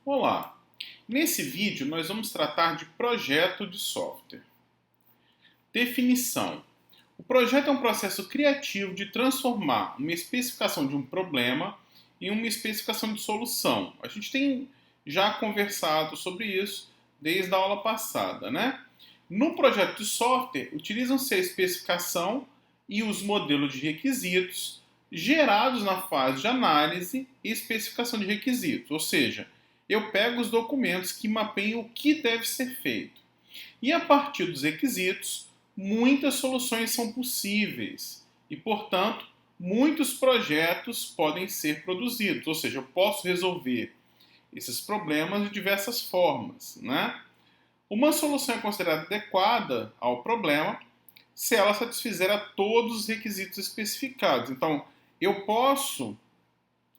Olá! Nesse vídeo nós vamos tratar de projeto de software. Definição. O projeto é um processo criativo de transformar uma especificação de um problema em uma especificação de solução. A gente tem já conversado sobre isso desde a aula passada, né? No projeto de software, utilizam-se a especificação e os modelos de requisitos gerados na fase de análise e especificação de requisitos, ou seja, eu pego os documentos que mapeiam o que deve ser feito. E a partir dos requisitos, muitas soluções são possíveis e, portanto, muitos projetos podem ser produzidos. Ou seja, eu posso resolver esses problemas de diversas formas, né? Uma solução é considerada adequada ao problema se ela satisfizer a todos os requisitos especificados. Então, eu posso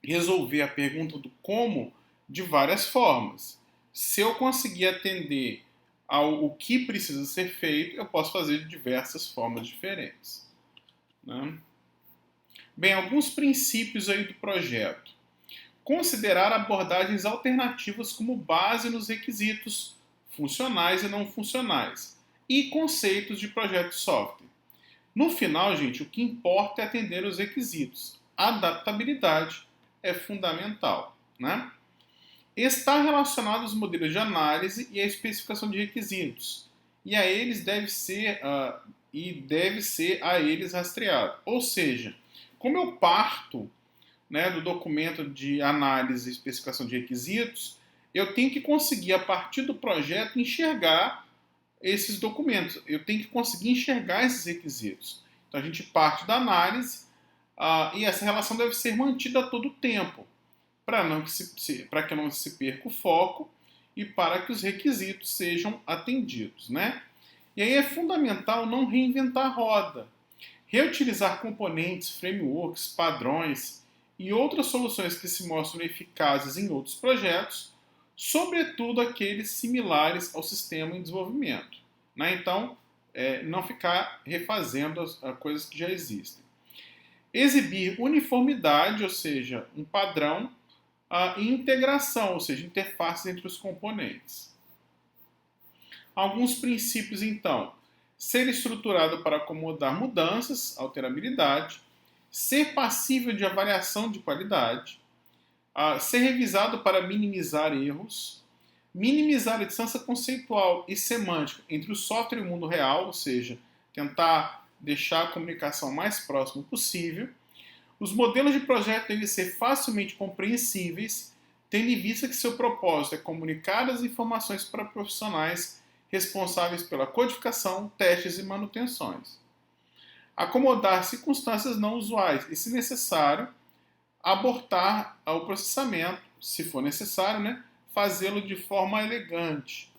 resolver a pergunta do como de várias formas. Se eu conseguir atender ao que precisa ser feito, eu posso fazer de diversas formas diferentes, né? Bem, alguns princípios aí do projeto. Considerar abordagens alternativas como base nos requisitos funcionais e não funcionais e conceitos de projeto de software. No final, gente, o que importa é atender os requisitos. A adaptabilidade é fundamental, né? Está relacionado aos modelos de análise e à especificação de requisitos, e a eles deve ser a eles rastreado. Ou seja, como eu parto, né, do documento de análise e especificação de requisitos, eu tenho que conseguir, a partir do projeto, enxergar esses documentos. Eu tenho que conseguir enxergar esses requisitos. Então a gente parte da análise e essa relação deve ser mantida a todo tempo, para que não se perca o foco e para que os requisitos sejam atendidos, né? E aí é fundamental não reinventar a roda. Reutilizar componentes, frameworks, padrões e outras soluções que se mostram eficazes em outros projetos, sobretudo aqueles similares ao sistema em desenvolvimento, né? Então, não ficar refazendo as coisas que já existem. Exibir uniformidade, ou seja, um padrão, e integração, ou seja, interfaces entre os componentes. Alguns princípios, então: ser estruturado para acomodar mudanças, alterabilidade, ser passível de avaliação de qualidade, ser revisado para minimizar erros, minimizar a distância conceitual e semântica entre o software e o mundo real, ou seja, tentar deixar a comunicação mais próxima possível. Os modelos de projeto devem ser facilmente compreensíveis, tendo em vista que seu propósito é comunicar as informações para profissionais responsáveis pela codificação, testes e manutenções. Acomodar circunstâncias não usuais e, se necessário, abortar o processamento, se for necessário, né? Fazê-lo de forma elegante.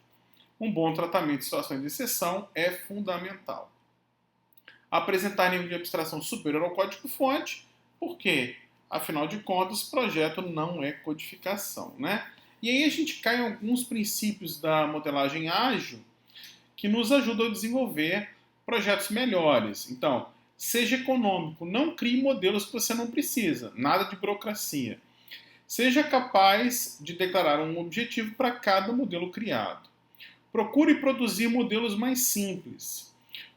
Um bom tratamento de situações de exceção é fundamental. Apresentar nível de abstração superior ao código-fonte, porque, afinal de contas, projeto não é codificação, né? E aí a gente cai em alguns princípios da modelagem ágil que nos ajudam a desenvolver projetos melhores. Então, seja econômico, não crie modelos que você não precisa, nada de burocracia. Seja capaz de declarar um objetivo para cada modelo criado. Procure produzir modelos mais simples.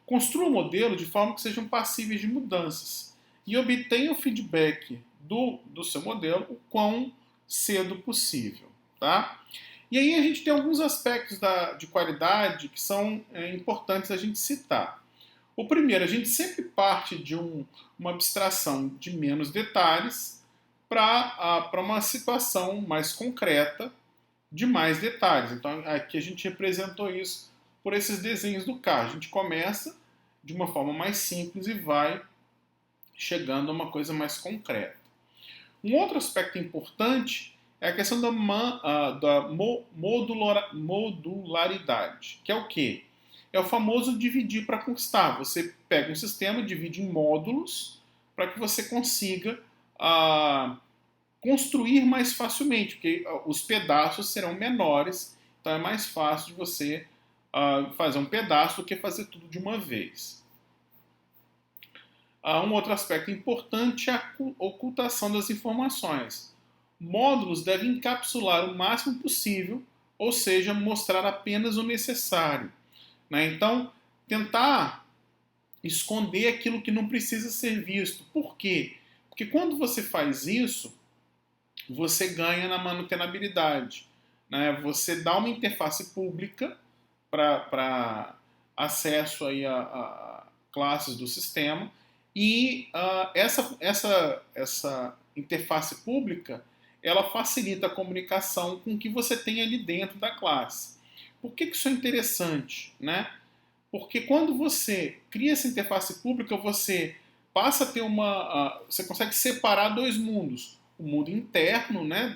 Construa o modelo de forma que sejam passíveis de mudanças e obtenha o feedback do seu modelo o quão cedo possível, tá? E aí a gente tem alguns aspectos de qualidade que são importantes a gente citar. O primeiro, a gente sempre parte de uma abstração de menos detalhes para uma situação mais concreta de mais detalhes. Então aqui a gente representou isso por esses desenhos do carro. A gente começa de uma forma mais simples e vai chegando a uma coisa mais concreta. Um outro aspecto importante é a questão da modularidade, que é o quê? É o famoso dividir para conquistar. Você pega um sistema, divide em módulos para que você consiga construir mais facilmente, porque os pedaços serão menores, então é mais fácil de você fazer um pedaço do que fazer tudo de uma vez. Um outro aspecto importante é a ocultação das informações. Módulos devem encapsular o máximo possível, ou seja, mostrar apenas o necessário, né? Então, tentar esconder aquilo que não precisa ser visto. Por quê? Porque quando você faz isso, você ganha na manutenabilidade, né? Você dá uma interface pública para acesso aí a classes do sistema e essa interface pública ela facilita a comunicação com o que você tem ali dentro da classe. Por que isso é interessante, né? Porque quando você cria essa interface pública, você passa a ter você consegue separar dois mundos. O mundo interno, né,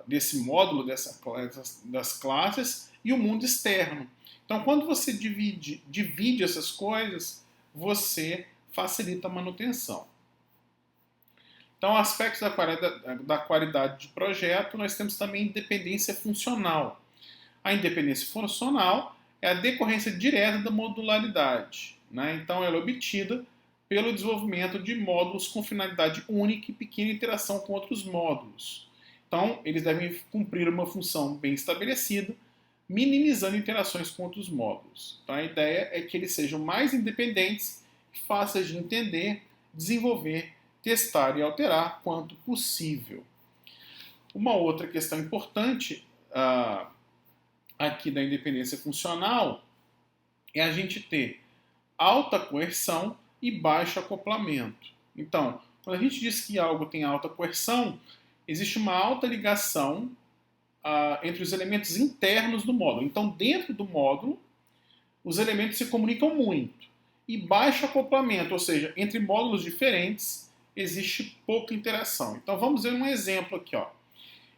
desse módulo, das classes, e o mundo externo. Então, quando você divide essas coisas, você facilita a manutenção. Então, aspectos da qualidade de projeto, nós temos também independência funcional. A independência funcional é a decorrência direta da modularidade, né? Então, ela é obtida pelo desenvolvimento de módulos com finalidade única e pequena interação com outros módulos. Então, eles devem cumprir uma função bem estabelecida, minimizando interações com outros módulos. Então, a ideia é que eles sejam mais independentes, fáceis de entender, desenvolver, testar e alterar quanto possível. Uma outra questão importante aqui da independência funcional é a gente ter alta coerção e baixo acoplamento. Então, quando a gente diz que algo tem alta coerção, existe uma alta ligação entre os elementos internos do módulo. Então, dentro do módulo, os elementos se comunicam muito. E baixo acoplamento, ou seja, entre módulos diferentes, existe pouca interação. Então, vamos ver um exemplo aqui. Ó.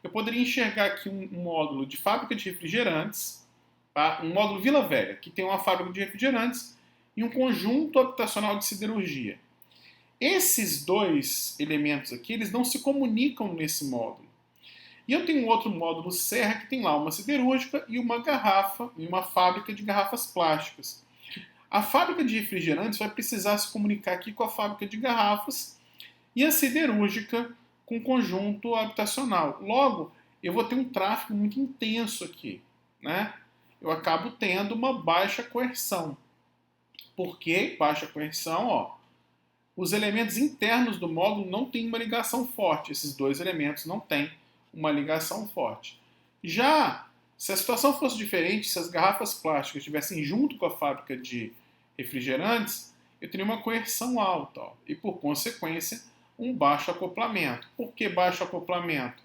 Eu poderia enxergar aqui um módulo de fábrica de refrigerantes, tá? Um módulo Vila Velha, que tem uma fábrica de refrigerantes e um conjunto habitacional de siderurgia. Esses dois elementos aqui, eles não se comunicam nesse módulo. E eu tenho um outro módulo Serra que tem lá uma siderúrgica e uma garrafa, e uma fábrica de garrafas plásticas. A fábrica de refrigerantes vai precisar se comunicar aqui com a fábrica de garrafas e a siderúrgica com conjunto habitacional. Logo, eu vou ter um tráfego muito intenso aqui, né? Eu acabo tendo uma baixa coerção. Por que baixa coerção? Ó, os elementos internos do módulo não têm uma ligação forte. Esses dois elementos não têm uma ligação forte. Já, se a situação fosse diferente, se as garrafas plásticas estivessem junto com a fábrica de refrigerantes, eu teria uma coerção alta, ó, e por consequência um baixo acoplamento. Por que baixo acoplamento?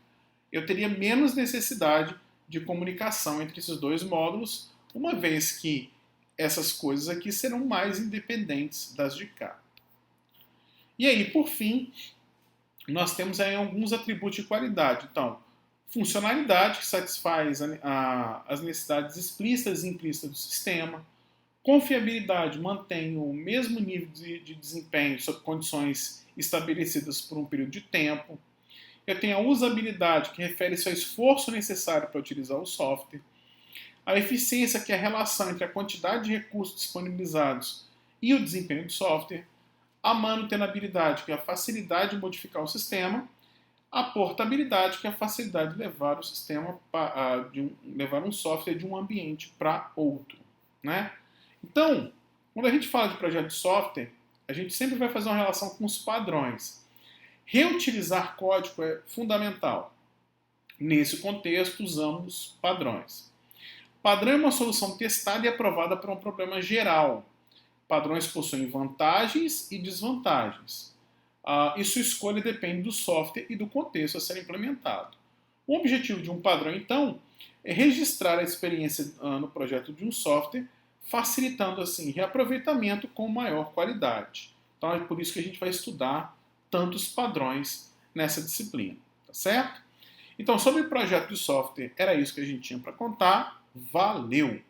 Eu teria menos necessidade de comunicação entre esses dois módulos, uma vez que essas coisas aqui serão mais independentes das de cá. E aí, por fim, nós temos aí alguns atributos de qualidade. Então, funcionalidade, que satisfaz as necessidades explícitas e implícitas do sistema. Confiabilidade, mantém o mesmo nível de desempenho sob condições estabelecidas por um período de tempo. Eu tenho a usabilidade, que refere-se ao esforço necessário para utilizar o software. A eficiência, que é a relação entre a quantidade de recursos disponibilizados e o desempenho do software. A manutenabilidade, que é a facilidade de modificar o sistema. A portabilidade, que é a facilidade de levar o sistema, levar um software de um ambiente para outro, né? Então, quando a gente fala de projeto de software, a gente sempre vai fazer uma relação com os padrões. Reutilizar código é fundamental. Nesse contexto, usamos padrões. Padrão é uma solução testada e aprovada para um problema geral. Padrões possuem vantagens e desvantagens. E sua escolha depende do software e do contexto a ser implementado. O objetivo de um padrão, então, é registrar a experiência no projeto de um software, facilitando assim reaproveitamento com maior qualidade. Então é por isso que a gente vai estudar tantos padrões nessa disciplina, tá certo? Então, sobre o projeto de software, era isso que a gente tinha para contar. Valeu!